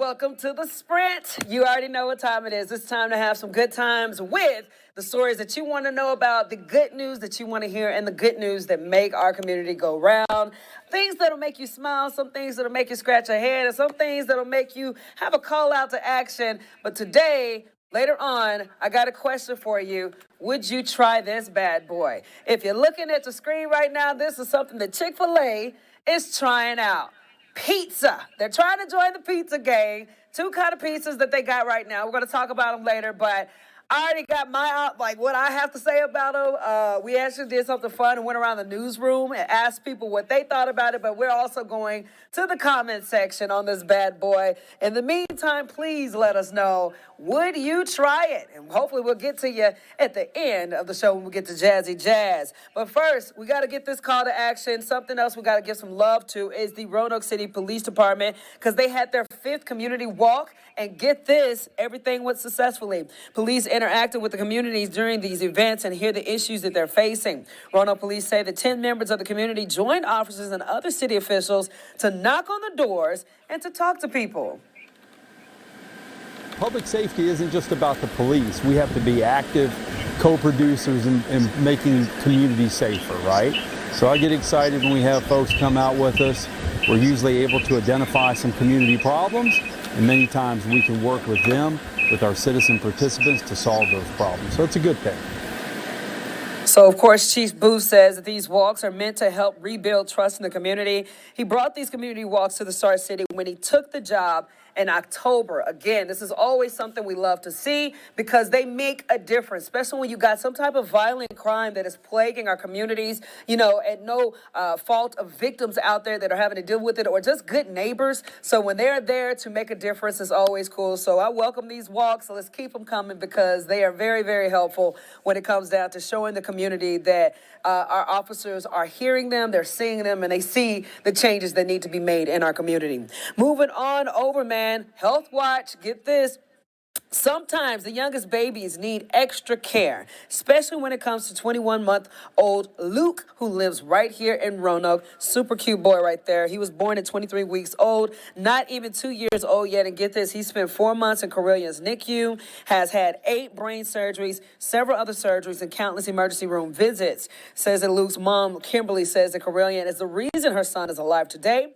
welcome to the Sprint. You already know what time it is. It's time to have some good times with the stories that you want to know about, the good news that you want to hear, and the good news that make our community go round. Things that'll make you smile, some things that'll make you scratch your head, and some things that'll make you have a call out to action. But today, later on, I got a question for you. Would you try this bad boy? If you're looking at the screen right now, this is something that Chick-Fil-A is trying out. Pizza. They're trying to join the pizza gang. Two kind of pizzas that they got right now. We're going to talk about them later, but I already got what I have to say about them. We actually did something fun and went around the newsroom and asked people what they thought about it, but we're also going to the comment section on this bad boy. In the meantime, please let us know, would you try it? And hopefully we'll get to you at the end of the show when we get to Jazzy Jazz. But first, we got to get this call to action. Something else we got to give some love to is the Roanoke City Police Department, because they had their 5th community walk, and get this, everything went successfully. Police interacted with the communities during these events and hear the issues that they're facing. Roanoke police say the 10 members of the community joined officers and other city officials to knock on the doors and to talk to people. Public safety isn't just about the police. We have to be active co-producers in making communities safer, right? So I get excited when we have folks come out with us. We're usually able to identify some community problems, and many times we can work with them, with our citizen participants, to solve those problems. So it's a good thing. So, of course, Chief Booth says that these walks are meant to help rebuild trust in the community. He brought these community walks to the Star City when he took the job in October. Again, this is always something we love to see because they make a difference, especially when you got some type of violent crime that is plaguing our communities, and no fault of victims out there that are having to deal with it, or just good neighbors. So when they're there to make a difference, it's always cool. So I welcome these walks. So let's keep them coming because they are very, very helpful when it comes down to showing the community that our officers are hearing them, they're seeing them, and they see the changes that need to be made in our community. Moving on over, man, Health Watch, get this. Sometimes the youngest babies need extra care, especially when it comes to 21-month-old Luke, who lives right here in Roanoke. Super cute boy right there. He was born at 23 weeks old, not even 2 years old yet. And get this, he spent 4 months in Carillion's NICU, has had 8 brain surgeries, several other surgeries, and countless emergency room visits. Says that Luke's mom, Kimberly, says that Carillion is the reason her son is alive today.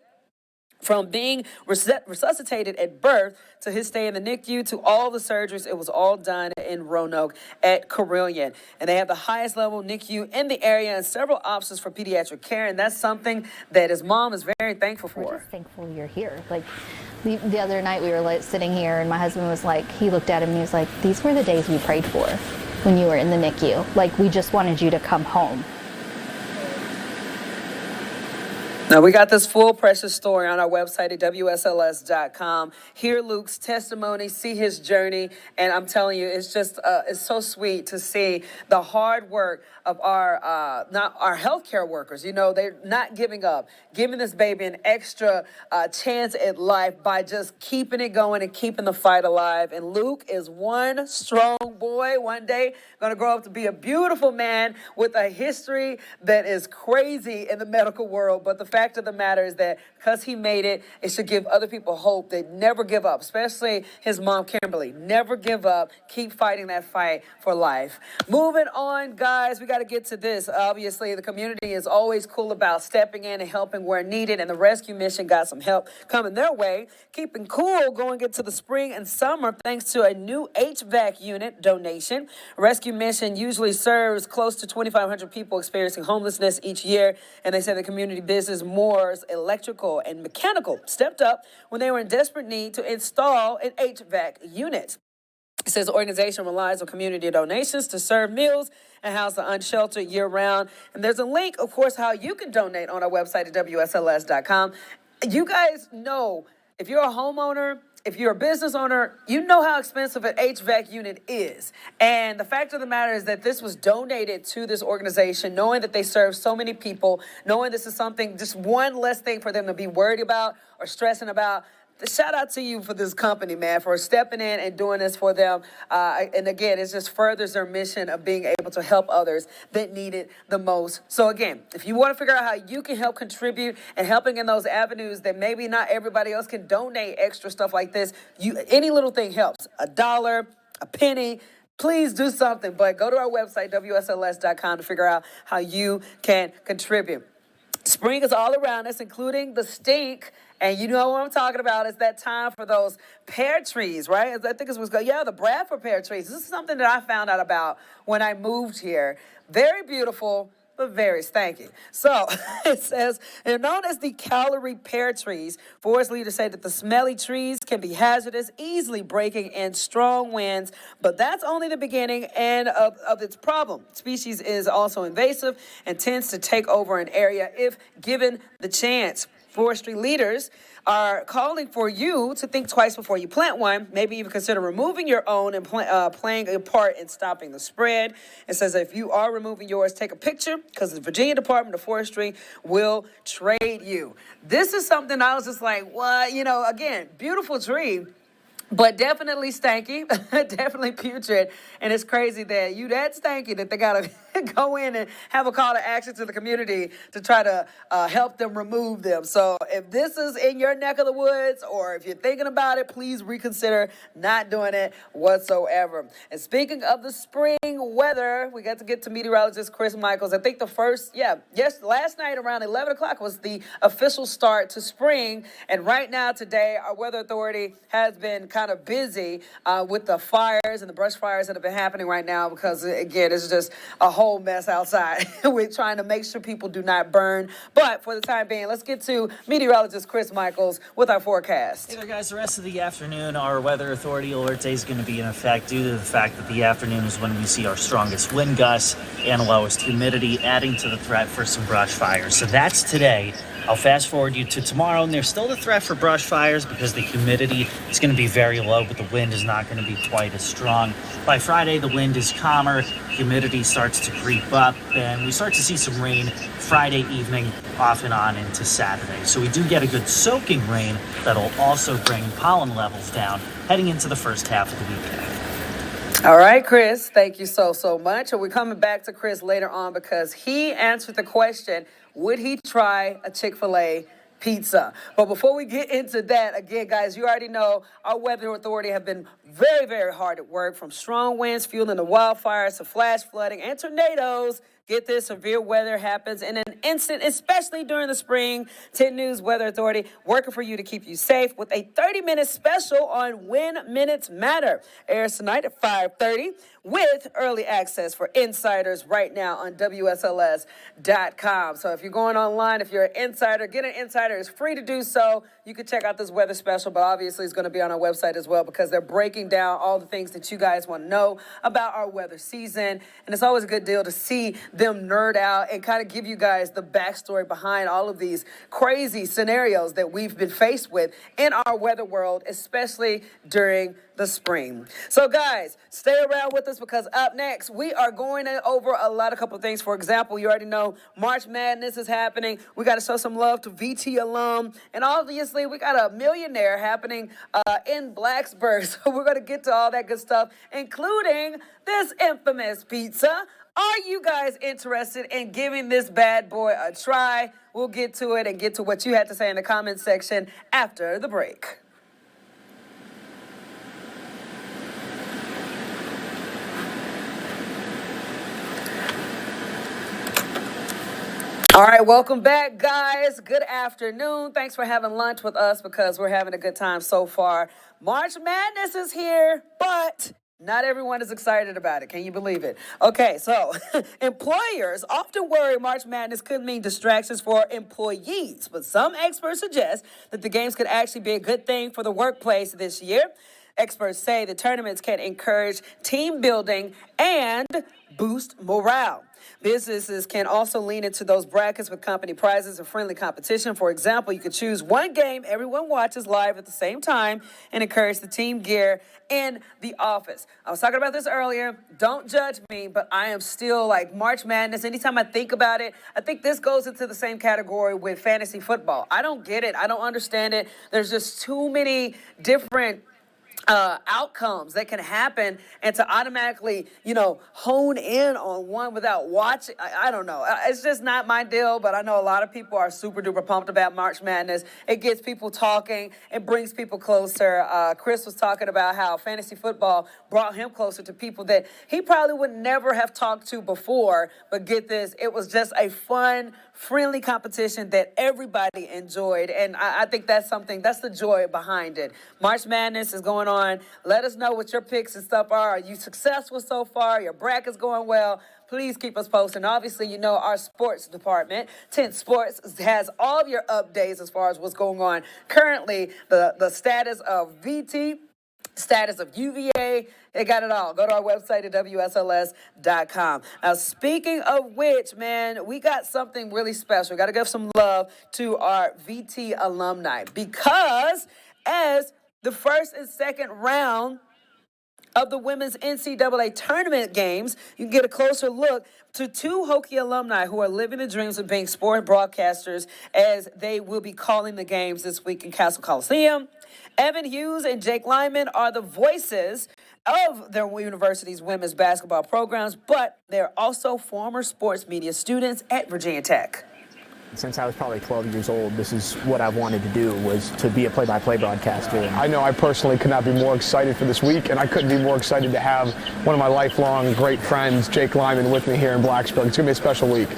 From being resuscitated at birth to his stay in the NICU to all the surgeries, it was all done in Roanoke at Carillion. And they have the highest level NICU in the area and several options for pediatric care. And that's something that his mom is very thankful for. We're just thankful you're here. Like the other night we were sitting here and my husband was like, he looked at him and he was like, these were the days we prayed for when you were in the NICU. Like, we just wanted you to come home. Now, we got this full precious story on our website at WSLS.com. Hear Luke's testimony, see his journey, and I'm telling you, it's just it's so sweet to see the hard work of our healthcare workers. They're not giving up, giving this baby an extra chance at life by just keeping it going and keeping the fight alive. And Luke is one strong boy, one day going to grow up to be a beautiful man with a history that is crazy in the medical world. But the fact of the matter is that because he made it, it should give other people hope that never give up, especially his mom, Kimberly. Never give up. Keep fighting that fight for life. Moving on, guys, we got to get to this. Obviously, the community is always cool about stepping in and helping where needed, and the rescue mission got some help coming their way. Keeping cool going into the spring and summer thanks to a new HVAC unit donation. Rescue mission usually serves close to 2,500 people experiencing homelessness each year, and they say the community business Moore's Electrical and Mechanical stepped up when they were in desperate need to install an HVAC unit. It says the organization relies on community donations to serve meals and house the unsheltered year-round. And there's a link, of course, how you can donate on our website at WSLS.com. You guys know, if you're a homeowner, if you're a business owner, you know how expensive an HVAC unit is. And the fact of the matter is that this was donated to this organization, knowing that they serve so many people, knowing this is something, just one less thing for them to be worried about or stressing about. shout out to you for this company, man, for stepping in and doing this for them. And again, it just furthers their mission of being able to help others that need it the most. So again, if you want to figure out how you can help contribute and helping in those avenues that maybe not everybody else can donate extra stuff like this, any little thing helps. $1, a penny. Please do something, but go to our website, WSLS.com, to figure out how you can contribute. Spring is all around us, including the stink. And you know what I'm talking about. It's that time for those pear trees, right? I think it was, the Bradford pear trees. This is something that I found out about when I moved here. Very beautiful, but very stanky. So it says they're known as the calorie pear trees. Forest leaders say that the smelly trees can be hazardous, easily breaking in strong winds, but that's only the beginning and of its problem. Species is also invasive and tends to take over an area if given the chance. Forestry leaders are calling for you to think twice before you plant one, maybe even consider removing your own and playing a part in stopping the spread. It says if you are removing yours, take a picture because the Virginia Department of Forestry will trade you. This is something I was just like, what? Again, beautiful tree. But definitely stanky, definitely putrid, and it's crazy that you that stanky that they gotta go in and have a call to action to the community to try to help them remove them. So if this is in your neck of the woods, or if you're thinking about it, please reconsider not doing it whatsoever. And speaking of the spring weather, we got to get to meteorologist Chris Michaels. I think last night around 11 o'clock was the official start to spring, and right now today our weather authority has been kind of busy with the fires and the brush fires that have been happening right now because, again, it's just a whole mess outside. We're trying to make sure people do not burn. But for the time being, let's get to meteorologist Chris Michaels with our forecast. Hey there, guys. The rest of the afternoon, our weather authority alert day is going to be in effect due to the fact that the afternoon is when we see our strongest wind gusts and lowest humidity, adding to the threat for some brush fires. So that's today. I'll fast forward you to tomorrow, and there's still the threat for brush fires because the humidity is going to be very low, but the wind is not going to be quite as strong. By Friday, the wind is calmer, humidity starts to creep up, and we start to see some rain Friday evening off and on into Saturday. So we do get a good soaking rain that'll also bring pollen levels down heading into the first half of the weekend. All right, Chris, thank you so much. And we're coming back to Chris later on because he answered the question, would he try a Chick-Fil-A pizza? But before we get into that, again, guys, you already know our weather authority have been very, very hard at work, from strong winds fueling the wildfires to flash flooding and tornadoes. Get this, severe weather happens in an instant, especially during the spring. 10 News Weather Authority working for you to keep you safe with a 30-minute special on When Minutes Matter. Airs tonight at 5:30 with early access for insiders right now on WSLS.com. So if you're going online, if you're an insider, get an insider. It's free to do so. You can check out this weather special, but obviously it's going to be on our website as well because they're breaking down all the things that you guys want to know about our weather season. And it's always a good deal to see them nerd out and kind of give you guys the backstory behind all of these crazy scenarios that we've been faced with in our weather world, especially during the spring. So guys, stay around with us because up next, we are going over a couple of things. For example, you already know March Madness is happening. We got to show some love to VT alum. And obviously, we got a millionaire happening in Blacksburg. So we're going to get to all that good stuff, including this infamous pizza. Are you guys interested in giving this bad boy a try? We'll get to it and get to what you had to say in the comments section after the break. All right, welcome back, guys. Good afternoon. Thanks for having lunch with us because we're having a good time so far. March Madness is here, but not everyone is excited about it. Can you believe it? Okay, so employers often worry March Madness could mean distractions for employees, but some experts suggest that the games could actually be a good thing for the workplace this year. Experts say the tournaments can encourage team building and boost morale. Businesses can also lean into those brackets with company prizes and friendly competition. For example, you could choose one game everyone watches live at the same time and encourage the team gear in the office. I was talking about this earlier. Don't judge me, but I am still like March Madness. Anytime I think about it, I think this goes into the same category with fantasy football. I don't get it. I don't understand it. There's just too many different outcomes that can happen, and to automatically, hone in on one without watching, I don't know. It's just not my deal, but I know a lot of people are super duper pumped about March Madness. It gets people talking. It brings people closer. Chris was talking about how fantasy football brought him closer to people that he probably would never have talked to before, but get this, it was just a fun, friendly competition that everybody enjoyed, and I think that's the joy behind it. March Madness is going on. Let us know what your picks and stuff are. Are you successful so far? Your bracket's going well? Please keep us posted. And obviously, our sports department, 10 Sports, has all of your updates as far as what's going on currently, the status of VT, status of UVA. They got it all. Go to our website at WSLS.com. Now, speaking of which, man, we got something really special. We got to give some love to our VT alumni, because as the first and second round of the women's NCAA tournament games, you can get a closer look to two Hokie alumni who are living the dreams of being sport broadcasters, as they will be calling the games this week in Castle Coliseum. Evan Hughes and Jake Lyman are the voices of their university's women's basketball programs, but they're also former sports media students at Virginia Tech. Since I was probably 12 years old, this is what I wanted to do, was to be a play-by-play broadcaster. I know I personally could not be more excited for this week, and I couldn't be more excited to have one of my lifelong great friends, Jake Lyman, with me here in Blacksburg. It's going to be a special week.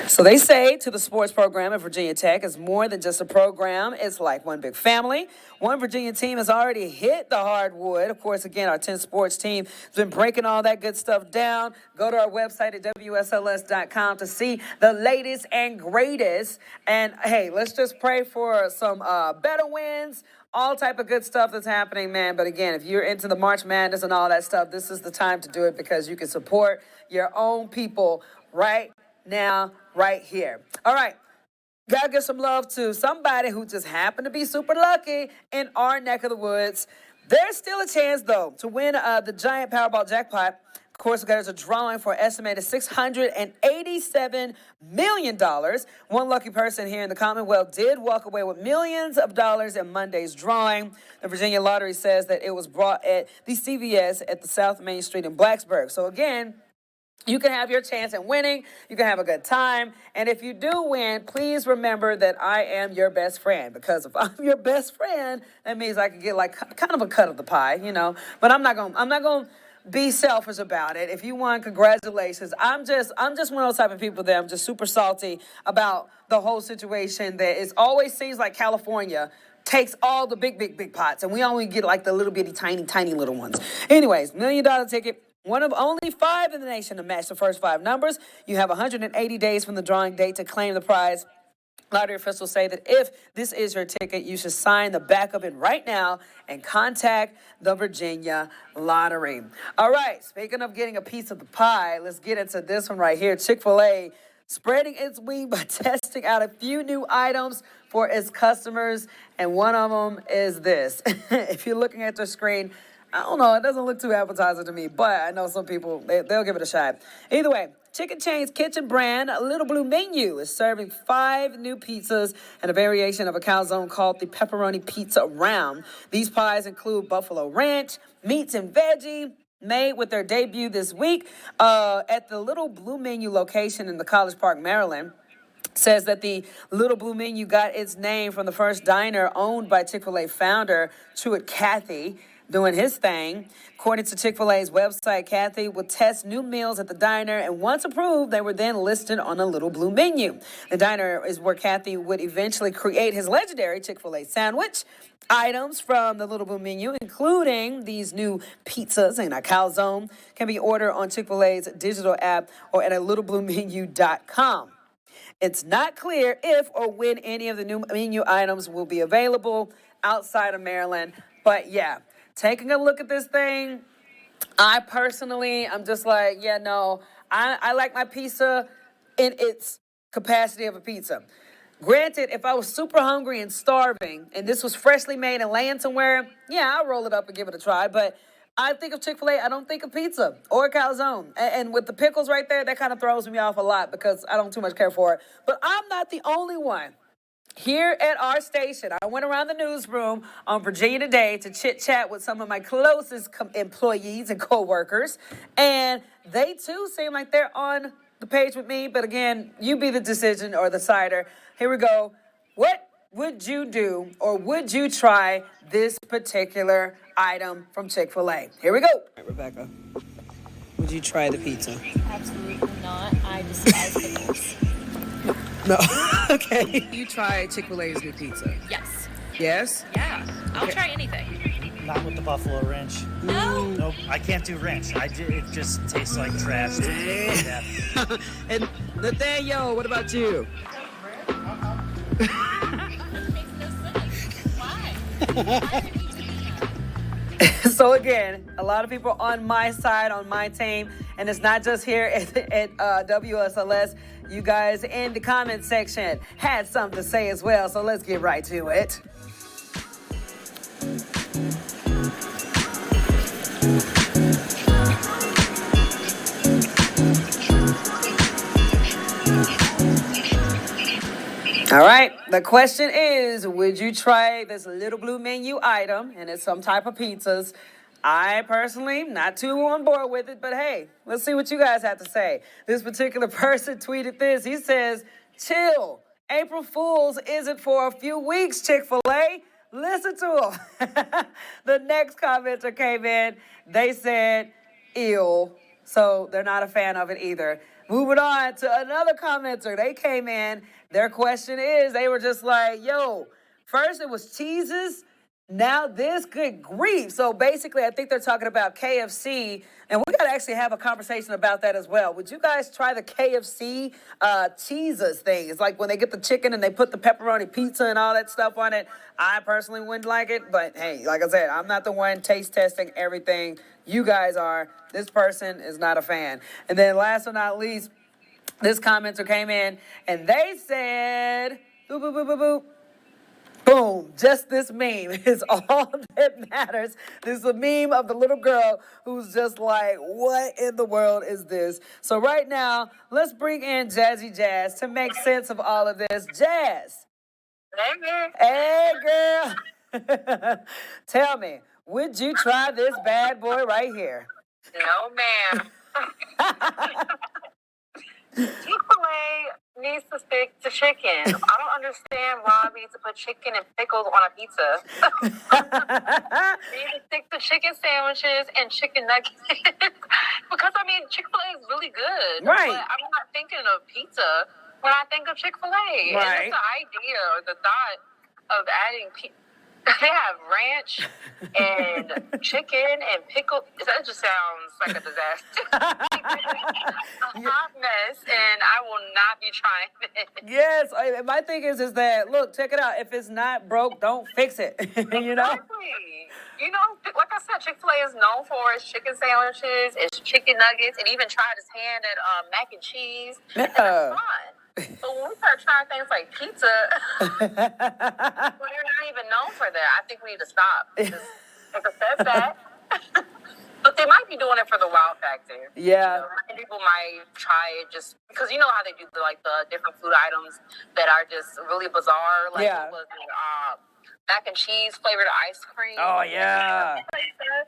So they say to the sports program at Virginia Tech is more than just a program. It's like one big family. One Virginia team has already hit the hardwood. Of course, again, our 10 Sports team has been breaking all that good stuff down. Go to our website at WSLS.com to see the latest and greatest. And, hey, let's just pray for some better wins, all type of good stuff that's happening, man. But, again, if you're into the March Madness and all that stuff, this is the time to do it, because you can support your own people right now, right here. All right. Gotta give some love to somebody who just happened to be super lucky in our neck of the woods. There's still a chance, though, to win the giant Powerball jackpot. Of course, there's a drawing for an estimated $687 million. One lucky person here in the Commonwealth did walk away with millions of dollars in Monday's drawing. The Virginia Lottery says that it was brought at the CVS at the South Main Street in Blacksburg. So, again, you can have your chance at winning. You can have a good time. And if you do win, please remember that I am your best friend. Because if I'm your best friend, that means I can get like kind of a cut of the pie, But I'm not gonna be selfish about it. If you won, congratulations. I'm just one of those type of people that I'm just super salty about the whole situation. That it always seems like California takes all the big pots, and we only get like the little bitty, tiny little ones. Anyways, $1 million ticket. One of only 5 in the nation to match the first 5 numbers. You have 180 days from the drawing date to claim the prize. Lottery officials say that if this is your ticket, you should sign the back of it right now and contact the Virginia Lottery. All right, speaking of getting a piece of the pie, let's get into this one right here. Chick-Fil-A spreading its wing by testing out a few new items for its customers, and one of them is this. If you're looking at the screen, I don't know, it doesn't look too appetizing to me, but I know some people, they'll give it a shot. Either way, Chicken Chain's kitchen brand, Little Blue Menu, is serving 5 new pizzas and a variation of a calzone called the Pepperoni Pizza Round. These pies include buffalo ranch, meats and veggie, made with their debut this week at the Little Blue Menu location in the College Park, Maryland. Says that the Little Blue Menu got its name from the first diner owned by Chick-fil-A founder, Truett Cathy, doing his thing. According to Chick-fil-A's website, Cathy would test new meals at the diner, and once approved, they were then listed on a Little Blue Menu. The diner is where Cathy would eventually create his legendary Chick-fil-A sandwich. Items from the Little Blue Menu, including these new pizzas and a calzone, can be ordered on Chick-fil-A's digital app or at littlebluemenu.com. It's not clear if or when any of the new menu items will be available. outside of Maryland. But yeah, taking a look at this thing, I personally, I'm just like, yeah, no, I like my pizza in its capacity of a pizza. Granted, if I was super hungry and starving and this was freshly made and laying somewhere, yeah, I'll roll it up and give it a try. But I think of Chick-fil-A, I don't think of pizza or calzone. And with the pickles right there, that kind of throws me off a lot because I don't too much care for it. But I'm not the only one. Here at our station, I went around the newsroom on Virginia Today to chit-chat with some of my closest employees and co-workers, and they too seem like they're on the page with me. But again, you be the decision or the decider. Here we go. What would you do, or would you try this particular item from Chick-fil-A? Here we go. All right, Rebecca, would you try the pizza? Absolutely not. I despise pickles. No. Okay. You try Chick-fil-A's new pizza? Yes. Yes? Yeah. I'll try anything. Not with the buffalo ranch. No. Nope, I can't do ranch. It just tastes like trash. Yeah. And Nathaniel, what about you? It makes no sense. Why? Why would you do that? So again, a lot of people on my side, on my team, and it's not just here at WSLS. You guys in the comment section had something to say as well, so let's get right to it. All right, the question is, would you try this little blue menu item? And it's some type of pizzas. I personally, not too on board with it, but hey, let's see what you guys have to say. This particular person tweeted this. He says, chill. April Fool's isn't for a few weeks, Chick-fil-A. Listen to him. The next commenter came in. They said, ew. So they're not a fan of it either. Moving on to another commenter. They came in. Their question is, they were just like, yo, first it was cheeses. Now this, good grief. So basically, I think they're talking about KFC, and we got to actually have a conversation about that as well. Would you guys try the KFC cheeses thing? It's like when they get the chicken and they put the pepperoni pizza and all that stuff on it. I personally wouldn't like it, but hey, like I said, I'm not the one taste testing everything. You guys are. This person is not a fan. And then last but not least, this commenter came in and they said, boop, boop, boop, boop, boop. Boom, just this meme is all that matters. This is a meme of the little girl who's just like, what in the world is this? So right now, let's bring in Jazzy Jazz to make sense of all of this. Jazz. Hey, girl. Tell me, would you try this bad boy right here? No, ma'am. Chick-fil-A needs to stick to chicken. I don't understand why we need to put chicken and pickles on a pizza. We need to stick to chicken sandwiches and chicken nuggets. Because, I mean, Chick-fil-A is really good. Right. But I'm not thinking of pizza when I think of Chick-fil-A. Right. And just the idea or the thought of adding they have ranch and chicken and pickle. That just sounds like a disaster. A hot mess, and I will not be trying it. Yes, my thing is that, look, check it out. If it's not broke, don't fix it. You know? Exactly. You know, like I said, Chick-fil-A is known for its chicken sandwiches, its chicken nuggets, and even tried his hand at mac and cheese. Yeah. And that's fine. But when we start trying things like pizza, well, you're not even known for that. I think we need to stop. Just take a step back. But they might be doing it for the wow factor. Yeah. You know, many people might try it just because you know how they do the different food items that are just really bizarre. Like Yeah. what was it, mac and cheese flavored ice cream. Oh, yeah.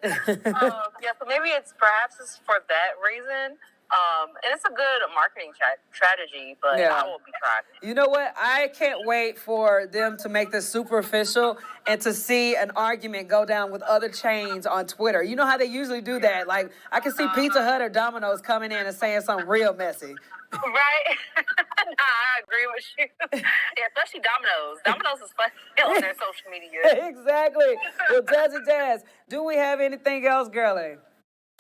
Yeah, so maybe it's for that reason. And it's a good marketing strategy, but Yeah. I won't be trying it. You know what? I can't wait for them to make this super official and to see an argument go down with other chains on Twitter. You know how they usually do that? Like, I can see Pizza Hut or Domino's coming in and saying something real messy. Right? I agree with you. Yeah, especially Domino's. Domino's is funny on their social media. Exactly. Well, Jazzy Jazz, do we have anything else, girlie?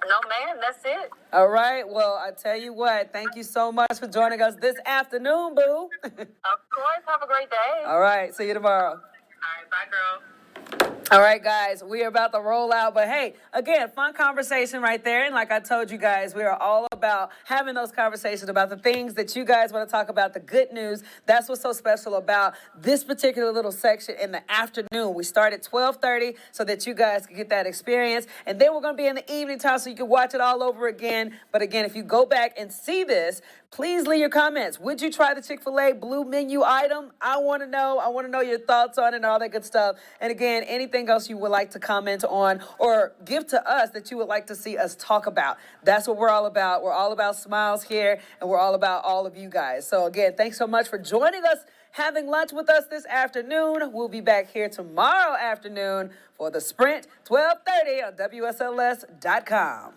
No, man, that's it. All right. Well, I tell you what, thank you so much for joining us this afternoon, boo. Of course. Have a great day. All right. See you tomorrow. All right. Bye, girl. All right, guys, we are about to roll out. But hey, again, fun conversation right there. And like I told you guys, we are all about having those conversations about the things that you guys want to talk about, the good news. That's what's so special about this particular little section in the afternoon. We start at 12:30 so that you guys can get that experience. And then we're going to be in the evening time so you can watch it all over again. But again, if you go back and see this, please leave your comments. Would you try the Chick-fil-A blue menu item? I want to know. I want to know your thoughts on it and all that good stuff. And again, anything else you would like to comment on or give to us that you would like to see us talk about. That's what we're all about. We're all about smiles here, and we're all about all of you guys. So again, thanks so much for joining us, having lunch with us this afternoon. We'll be back here tomorrow afternoon for the Sprint, 12:30 on WSLS.com.